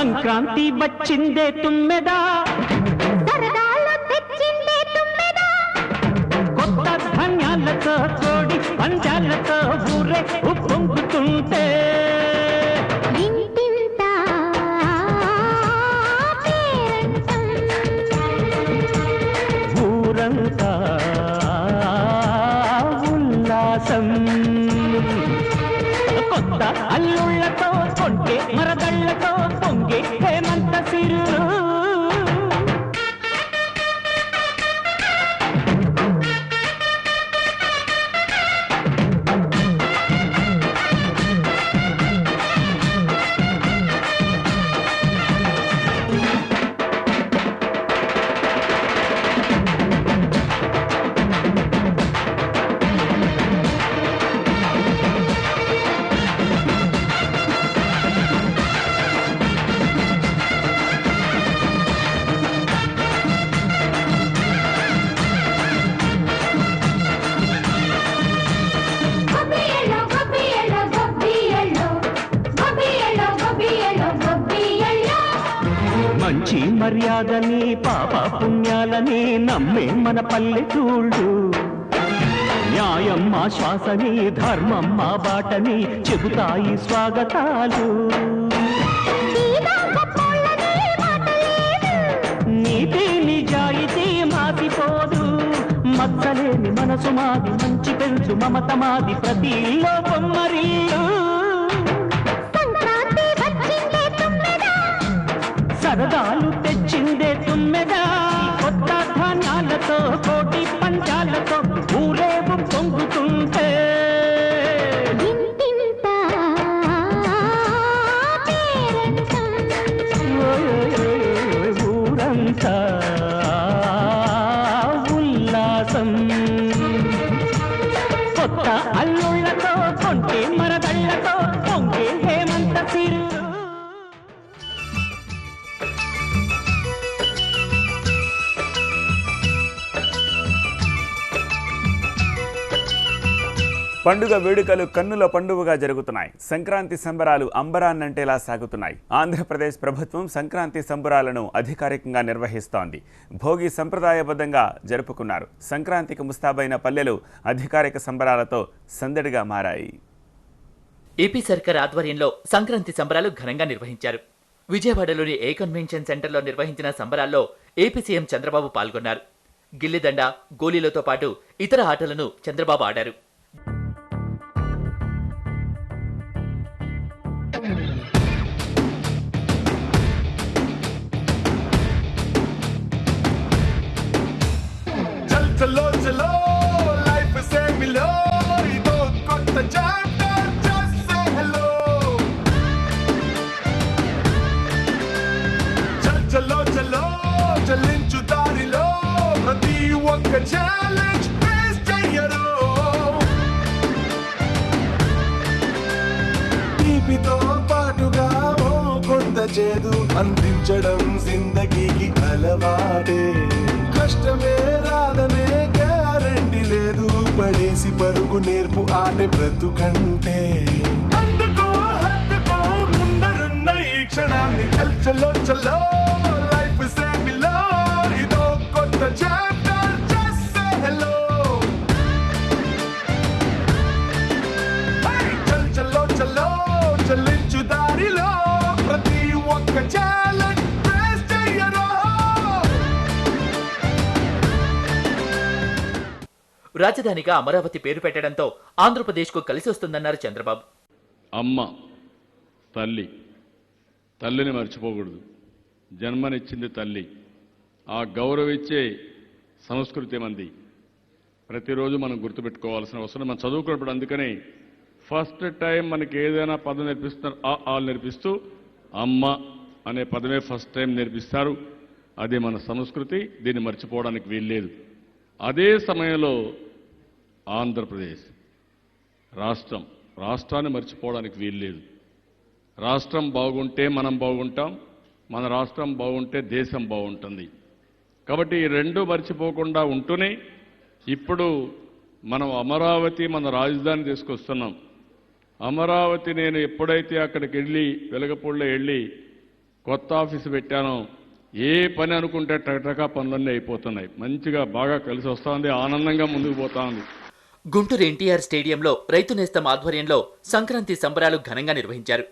సంక్రాంతి వచ్చిందే తుమ్మెదా, సరదాలు తెచ్చిందే తుమ్మెదా, కొత్త ధాన్యాలతో కోడి పంజాలతో ఊరే ఉప్పొంగుతుంటే ఇంటింత పేరంటం, ఊరంతా ఉల్లాసం. కొత్త అల్లుళ్లతో కొంటే మరదళ్లతో పొంగే హేమంత సిరులు. గొబ్బియలో గొబ్బియలో గొబ్బియలో గొబ్బియలో గొబ్బియలో గొబ్బియలో, మంచి మర్యాదని పాప పుణ్యాలని నమ్మే మన పల్లెటూళ్ళు. న్యాయం మా శ్వాసని, ధర్మం మా బాటని చెబుతాయి స్వాగతాలు. ఈదా గొప్పోళ్ళని మాటలేదు, నీతి నిజాయితీ మాసిపోదు. మచ్చలేని మనసు మాది, మంచి పెంచు మమత మాది, ప్రతి ఇల్లో బొమ్మరిల్లు. సంక్రాంతి వచ్చిందే తుమ్మెదా, సరదాలు తెచ్చిందే తుమ్మెదా, కొత్త ధాన్యాలతో కోటి పంచాలతో ఊరేగు పొంగుతుంటే ఇంటింత పేరంటం, ఊరంతా ఉల్లాసం. కొత్త అల్లుళ్లతో కొంటే మరదళ్లతో పొంగే హేమంత సిరు. పండుగ వేడుకలు కన్నుల పండుగగా జరుగుతున్నాయి. సంక్రాంతి సంబరాలు అంబరాన్నంటేలా సాగుతున్నాయి. ఆంధ్రప్రదేశ్ ప్రభుత్వం సంక్రాంతి సంబరాలను అధికారికంగా నిర్వహిస్తోంది. భోగి సంప్రదాయబద్ధంగా జరుపుకున్నారు. సంక్రాంతికి ముస్తాబైన పల్లెలు అధికారిక సంబరాలతో సందడిగా మారాయి. ఏపీ సర్కార్ ఆధ్వర్యంలో సంక్రాంతి సంబరాలు ఘనంగా నిర్వహించారు. విజయవాడలోని ఏ కన్వెన్షన్ సెంటర్లో నిర్వహించిన సంబరాల్లో ఏపీ సీఎం చంద్రబాబు పాల్గొన్నారు. గిల్లిదండ, గోలీలతో పాటు ఇతర ఆటలను చంద్రబాబు ఆడారు. चलो चलो लाइफ से मिलो इदो కొత్త చాప్టర్ just say hello చలో చలో చలించు దారిలో ప్రతి ఒక్క ఛాలెంజ్ ఫేస్ చెయ్యరు తీపితో పాటుగా ఓ కొత్త చేదు అందించడం జిందగీకి అలవాటే కష్టమే రాదనే గ్యారంటీ లేదు పడేసి పరుగు నేర్పు ఆటే బ్రతుకంటే అందుకో హత్తుకో ముందరున్న ఈ క్షణాన్ని చలో చలో లైఫ్ సే మిలో ఇదో కొత్త చాప్టర్ జస్ట్ సే హలో చలో చలో చలించు దారిలో ప్రతి ఒక్క ఛాలెంజ్ ఫేస్ చెయ్యరు రాజధానిగా అమరావతి పేరు పెట్టడంతో ఆంధ్రప్రదేశ్కు కలిసి వస్తుందన్నారు చంద్రబాబు. అమ్మ తల్లి, తల్లిని మర్చిపోకూడదు. జన్మనిచ్చింది తల్లి. ఆ గౌరవించే సంస్కృతి మంది ప్రతిరోజు మనం గుర్తుపెట్టుకోవాల్సిన అవసరం. మనం చదువుకున్నప్పుడు అందుకనే ఫస్ట్ టైం మనకి ఏదైనా పదం నేర్పిస్తున్నారు, ఆ నేర్పిస్తూ అమ్మ అనే పదమే ఫస్ట్ టైం నేర్పిస్తారు. అది మన సంస్కృతి, దీన్ని మర్చిపోవడానికి వీల్లేదు. అదే సమయంలో ఆంధ్రప్రదేశ్ రాష్ట్రాన్ని మర్చిపోవడానికి వీల్లేదు. రాష్ట్రం బాగుంటే మనం బాగుంటాం, మన రాష్ట్రం బాగుంటే దేశం బాగుంటుంది. కాబట్టి ఈ రెండు మర్చిపోకుండా ఉంటూనే ఇప్పుడు మనం అమరావతి మన రాజధాని తీసుకొస్తున్నాం. అమరావతి నేను ఎప్పుడైతే అక్కడికి వెళ్ళి వెలగపూడిలో వెళ్ళి కొత్త ఆఫీసు పెట్టాను. ఏ పని అనుకుంటే టకటకా పనులన్నీ అయిపోతున్నాయి. మంచిగా బాగా కలిసి వస్తోంది, ఆనందంగా ముందుకు పోతా ఉంది. గుంటూరు ఎన్టీఆర్ స్టేడియంలో రైతు నేస్తం ఆధ్వర్యంలో సంక్రాంతి సంబరాలు ఘనంగా నిర్వహించారు.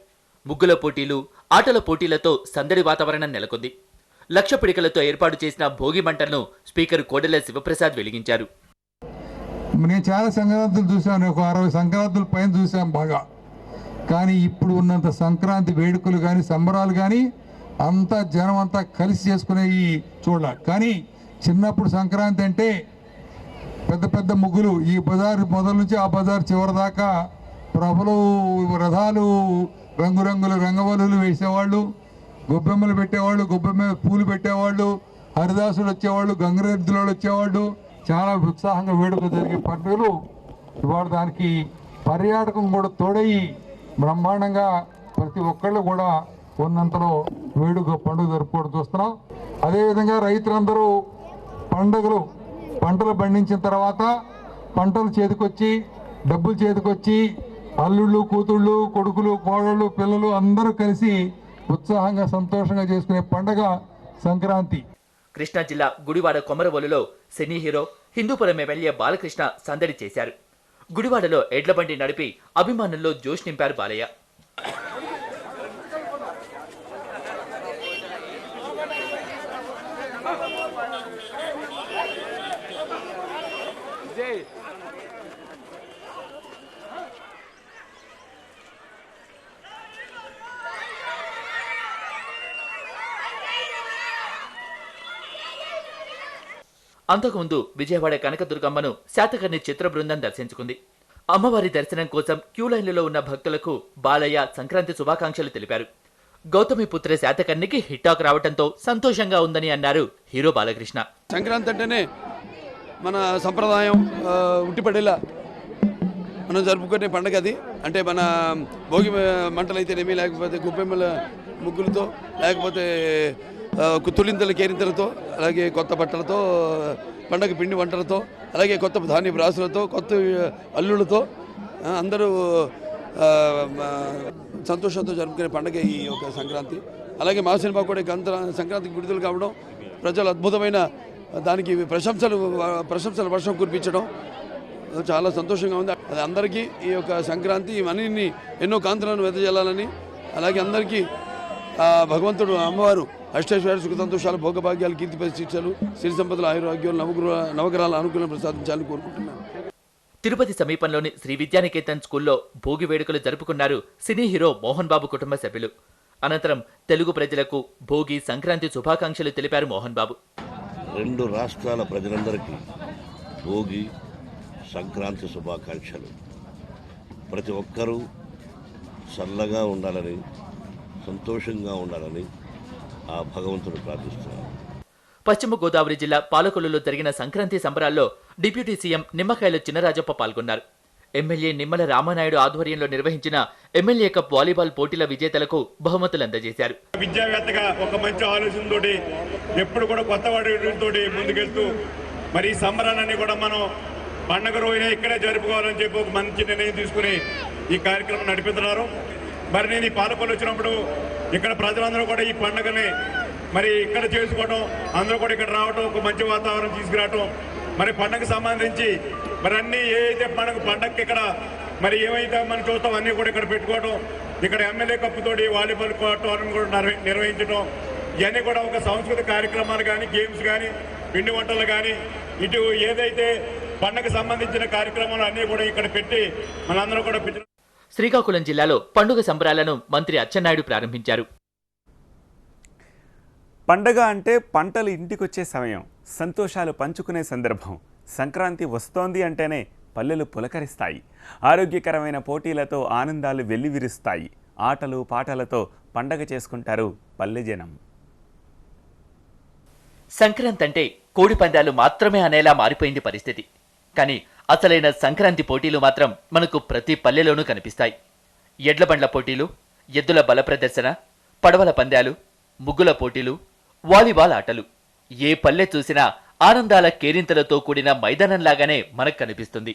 ముగ్గుల పోటీలు, ఆటల పోటీలతో సందడి వాతావరణం నెలకొంది. లక్ష పిడికలతో ఏర్పాటు చేసిన భోగి మంటలను స్పీకర్ కోడెల శివప్రసాద్ వెలిగించారు. నేను చాలా సంక్రాంతులు చూశాను, ఒక 60 సంక్రాంతుల పైన చూశాను బాగా. కానీ ఇప్పుడు ఉన్నంత సంక్రాంతి వేడుకలు కానీ సంబరాలు కానీ అంతా జనం అంతా కలిసి చేసుకునే ఈ చూడాలి. కానీ చిన్నప్పుడు సంక్రాంతి అంటే పెద్ద పెద్ద ముగ్గులు, ఈ బజారు మొదల నుంచి ఆ బజారు చివరి దాకా ప్రభలు, రథాలు, రంగురంగుల రంగవల్లులు వేసేవాళ్ళు, గొబ్బెమ్మలు పెట్టేవాళ్ళు, గొబ్బెమ్మ పూలు పెట్టేవాళ్ళు, హరిదాసులు వచ్చేవాళ్ళు, గంగరెద్దులు వచ్చేవాళ్ళు. చాలా ఉత్సాహంగా వేడుక జరిగే పండుగలు ఇవాళ దానికి పర్యాటకం కూడా తోడయి బ్రహ్మాండంగా ప్రతి ఒక్కళ్ళు కూడా ఉన్నంతలో వేడుక పండుగ జరుపుకోవడం చూస్తున్నాం. అదేవిధంగా రైతులందరూ పంటలు పండించిన తర్వాత పంటలు చేతికొచ్చి, డబ్బులు చేతికొచ్చి, అల్లుళ్ళు, కూతుళ్ళు, కొడుకులు, కోడళ్ళు, పిల్లలు అందరూ కలిసి ఉత్సాహంగా సంతోషంగా చేసుకునే పండుగ సంక్రాంతి. కృష్ణా జిల్లా గుడివాడ కొమరవోలులో cine hero, Hindupuram MLA Balakrishna సందడి చేశారు. గుడివాడలో ఎడ్లబండి నడిపి అభిమానుల్లో జోష్ నింపారు బాలయ్య. అంతకుముందు విజయవాడ కనకదుర్గమ్మను శాతకర్ణి చిత్ర బృందం దర్శించుకుంది. అమ్మవారి దర్శనం కోసం క్యూ లైన్లలో ఉన్న భక్తులకు బాలయ్య సంక్రాంతి శుభాకాంక్షలు తెలిపారు. గౌతమిపుత్ర శాతకర్ణికి హిట్టాక్ రావడంతో సంతోషంగా ఉందని అన్నారు హీరో బాలకృష్ణ. సంక్రాంతి అంటేనే మన సంప్రదాయం ఉట్టిపడేలా మనం జరుపుకునే పండుగ అది. అంటే మన భోగి మంటలైతేనేమి, లేకపోతే గుబ్బెమ్మల ముగ్గులతో, లేకపోతే తులింతల కేరింతలతో, అలాగే కొత్త బట్టలతో, పండగ పిండి వంటలతో, అలాగే కొత్త ధాన్యపు రాసులతో, కొత్త అల్లులతో అందరూ సంతోషంతో జరుపుకునే పండుగ ఈ యొక్క సంక్రాంతి. అలాగే మా సినిమా కూడా సంక్రాంతికి విడుదల కావడం, ప్రజలు అద్భుతమైన దానికి ప్రశంసల వర్షం కురిపించడం చాలా సంతోషంగా ఉంది. అది అందరికీ ఈ యొక్క సంక్రాంతి ఇవన్నీ ఎన్నో కాంతులను వెదజల్లాలని, అలాగే అందరికీ భగవంతుడు అమ్మవారు అష్టైశ్వర్య సుఖ సంతోషాలు, భోగభాగ్యాలు, కీర్తి ప్రతిష్టలు, సిరి సంపదలు, ఆయురాగ్యాలు, నవగ్రహాల అనుకూలం ప్రసాదించాలని కోరుకుంటున్నాను. తిరుపతి సమీపంలోని శ్రీ విద్యానికేతన్ స్కూల్లో భోగి వేడుకలు జరుపుకున్నారు సినీ హీరో మోహన్ బాబు కుటుంబ సభ్యులు. అనంతరం తెలుగు ప్రజలకు భోగి, సంక్రాంతి శుభాకాంక్షలు తెలిపారు మోహన్ బాబు. 2 రాష్ట్రాల ప్రజలందరికీ భోగి, సంక్రాంతి శుభాకాంక్షలు. ప్రతి ఒక్కరూ చల్లగా ఉండాలని, సంతోషంగా ఉండాలని ఆ భగవంతుడు ప్రార్థిస్తున్నారు. పశ్చిమ గోదావరి జిల్లా పాలకొల్లులో జరిగిన సంక్రాంతి సంబరాల్లో డిప్యూటీ సీఎం నిమ్మకాయల చినరాజప్ప పాల్గొన్నారు. ఎమ్మెల్యే నిమ్మల రామానాయుడు ఆధ్వర్యంలో నిర్వహించిన ఎమ్మెల్యే కప్ వాలీబాల్ పోటీల విజేతలకు బహుమతులు అందజేశారు. విద్యావేత్తగా ఒక మంచి ఆలోచనతోటి ఎప్పుడు కూడా కొత్త వాటితోటి ముందుకెళ్తూ మరి ఈ సంబరాలన్నీ కూడా మనం పండగ రోజున ఇక్కడే జరుపుకోవాలని చెప్పి ఒక మంచి నిర్ణయం తీసుకుని ఈ కార్యక్రమం నడిపిస్తున్నారు. మరి నేను ఈ పాలకొల్లు వచ్చినప్పుడు ఇక్కడ ప్రజలందరూ కూడా ఈ పండుగని మరి ఇక్కడ చేసుకోవడం, అందరూ కూడా ఇక్కడ రావడం, ఒక మంచి వాతావరణం తీసుకురావటం, మరి పండగకు సంబంధించి మరి అన్నీ ఏదైతే పండగకి ఇక్కడ మరి ఏమైతే మనం చూస్తాం అన్నీ కూడా ఇక్కడ పెట్టుకోవడం, ఇక్కడ ఎమ్మెల్యే కప్పుతోటి వాలీబాల్ టోర్నమెంట్ కూడా నిర్వహించడం, ఇవన్నీ కూడా ఒక సాంస్కృతిక కార్యక్రమాలు కానీ, గేమ్స్ కానీ, పిండి వంటలు కానీ, ఇటు ఏదైతే పండగకు సంబంధించిన కార్యక్రమాలు అన్నీ కూడా ఇక్కడ పెట్టి మనందరూ కూడా శ్రీకాకుళం జిల్లాలో పండుగ సంబరాలను మంత్రి అచ్చెన్నాయుడు ప్రారంభించారు. పండగ అంటే పంటలు ఇంటికొచ్చే సమయం, సంతోషాలు పంచుకునే సందర్భం. సంక్రాంతి వస్తోంది అంటేనే పల్లెలు పులకరిస్తాయి. ఆరోగ్యకరమైన పోటీలతో ఆనందాలు వెల్లివిరుస్తాయి. ఆటలు పాటలతో పండగ చేసుకుంటారు పల్లె జనం. సంక్రాంతి అంటే కోడి పందాలు మాత్రమే అనేలా మారిపోయింది పరిస్థితి. కానీ అసలైన సంక్రాంతి పోటీలు మాత్రం మనకు ప్రతి పల్లెలోనూ కనిపిస్తాయి. ఎడ్లబండ్ల పోటీలు, ఎద్దుల బల ప్రదర్శన, పడవల పందాలు, ముగ్గుల పోటీలు, వాలీబాల్ ఆటలు, ఏ పల్లె చూసినా ఆనందాల కేరింతలతో కూడిన మైదానంలాగానే మనకు కనిపిస్తుంది.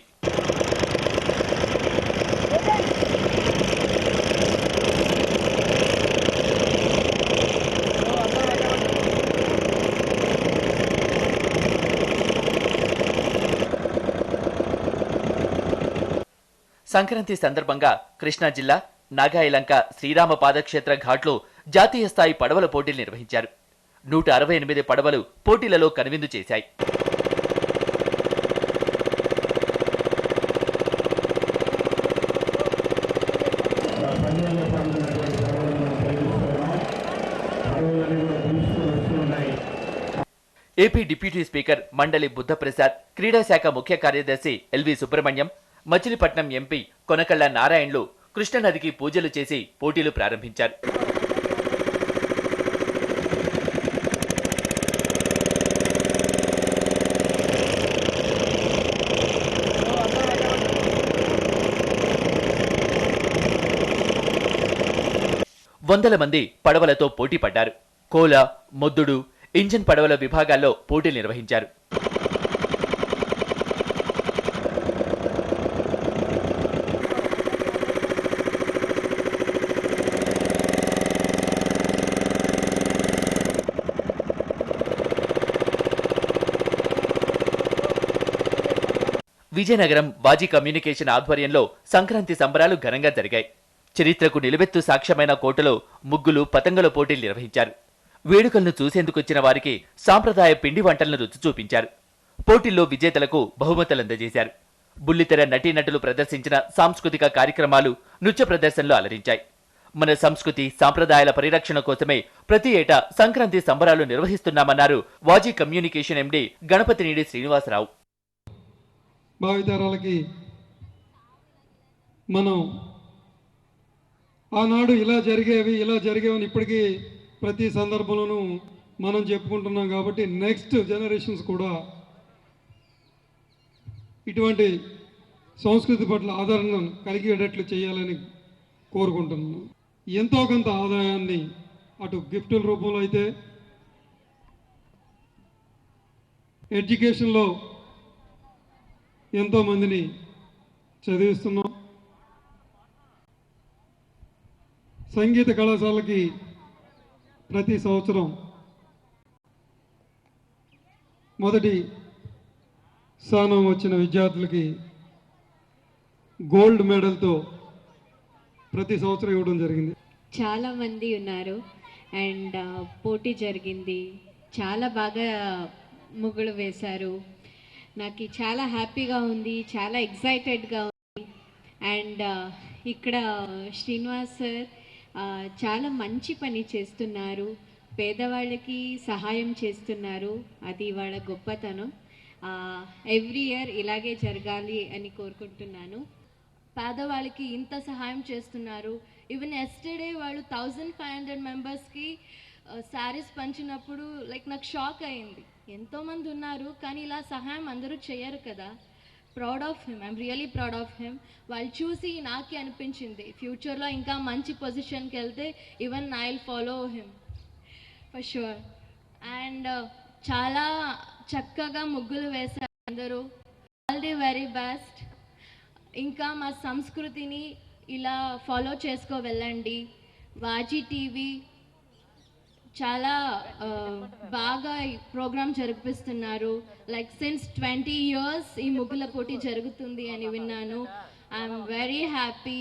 సంక్రాంతి సందర్భంగా కృష్ణా జిల్లా నాగాయలంక శ్రీరామ పాదక్షేత్ర ఘాట్లో జాతీయ స్థాయి పడవల పోటీలు నిర్వహించారు. 168 పడవలు పోటీలలో కనువిందు చేశాయి. ఏపీ డిప్యూటీ స్పీకర్ మండలి బుద్ధప్రసాద్, క్రీడా శాఖ ముఖ్య కార్యదర్శి ఎల్వి సుబ్రహ్మణ్యం, మచిలీపట్నం ఎంపీ కొనకళ్ళ నారాయణలు కృష్ణానదికి పూజలు చేసి పోటీలు ప్రారంభించారు. వందల మంది పడవలతో పోటీ పడ్డారు. కోల, మొద్దుడు, ఇంజిన్ పడవల విభాగాల్లో పోటీలు నిర్వహించారు. విజయనగరం వాజీ కమ్యూనికేషన్ ఆధ్వర్యంలో సంక్రాంతి సంబరాలు ఘనంగా జరిగాయి. చరిత్రకు నిలువెత్తు సాక్ష్యమైన కోటలో ముగ్గులు, పతంగుల పోటీలు నిర్వహించారు. వేడుకలను చూసేందుకొచ్చిన వారికి సాంప్రదాయ పిండి వంటలను రుచి చూపించారు. పోటీల్లో విజేతలకు బహుమతులు అందజేశారు. బుల్లితెర నటీనటులు ప్రదర్శించిన సాంస్కృతిక కార్యక్రమాలు, నృత్య ప్రదర్శనలు అలరించాయి. మన సంస్కృతి సాంప్రదాయాల పరిరక్షణ కోసమే ప్రతి ఏటా సంక్రాంతి సంబరాలు నిర్వహిస్తున్నామన్నారు వాజీ కమ్యూనికేషన్ ఎండీ గణపతినేని శ్రీనివాసరావు. భావితరాలకి మనం ఆనాడు ఇలా జరిగేవని ఇప్పటికీ ప్రతి సందర్భంలోనూ మనం చెప్పుకుంటున్నాం. కాబట్టి నెక్స్ట్ జనరేషన్స్ కూడా ఇటువంటి సంస్కృతి పట్ల ఆదరణ కలిగేటట్లు చేయాలని కోరుకుంటున్నాను. ఎంతో కొంత ఆదాయాన్ని అటు గిఫ్టుల రూపంలో అయితే, ఎడ్యుకేషన్లో ఎంతోమందిని చదివిస్తున్నాం. సంగీత కళాశాలకి ప్రతి సంవత్సరం మొదటి స్థానం వచ్చిన విద్యార్థులకి గోల్డ్ మెడల్తో ప్రతి సంవత్సరం ఇవ్వడం జరిగింది. చాలామంది ఉన్నారు అండ్ పోటీ జరిగింది. చాలా బాగా ముగ్గులు వేశారు. నాకు చాలా హ్యాపీగా ఉంది, చాలా ఎక్సైటెడ్గా ఉంది. అండ్ ఇక్కడ శ్రీనివాస్ సార్ చాలా మంచి పని చేస్తున్నారు. పేదవాళ్ళకి సహాయం చేస్తున్నారు. అది వాళ్ళ గొప్పతనం. ఎవ్రీ ఇయర్ ఇలాగే జరగాలి అని కోరుకుంటున్నాను. పేదవాళ్ళకి ఇంత సహాయం చేస్తున్నారు. ఈవెన్ ఎస్టర్డే వాళ్ళు 1500 మెంబర్స్కి శారీస్ పంచినప్పుడు నాకు షాక్ అయింది. ఎంతోమంది ఉన్నారు కానీ ఇలా సహాయం అందరూ చేయరు కదా. Proud of him, I'm really proud of him. వాళ్ళు చూసి నాకే అనిపించింది ఫ్యూచర్లో ఇంకా మంచి పొజిషన్కి వెళ్తే even I will follow him for sure. And చాలా చక్కగా ముగ్గులు వేశారు అందరూ. All the very best. ఇంకా మా సంస్కృతిని ఇలా ఫాలో చేసుకో వెళ్ళండి. వాజీ టీవీ చాలా బాగా ప్రోగ్రామ్ జరిపిస్తున్నారు. సిన్స్ 20 years ఈ ముగ్గుల పోటీ జరుగుతుంది అని విన్నాను. I'm very happy.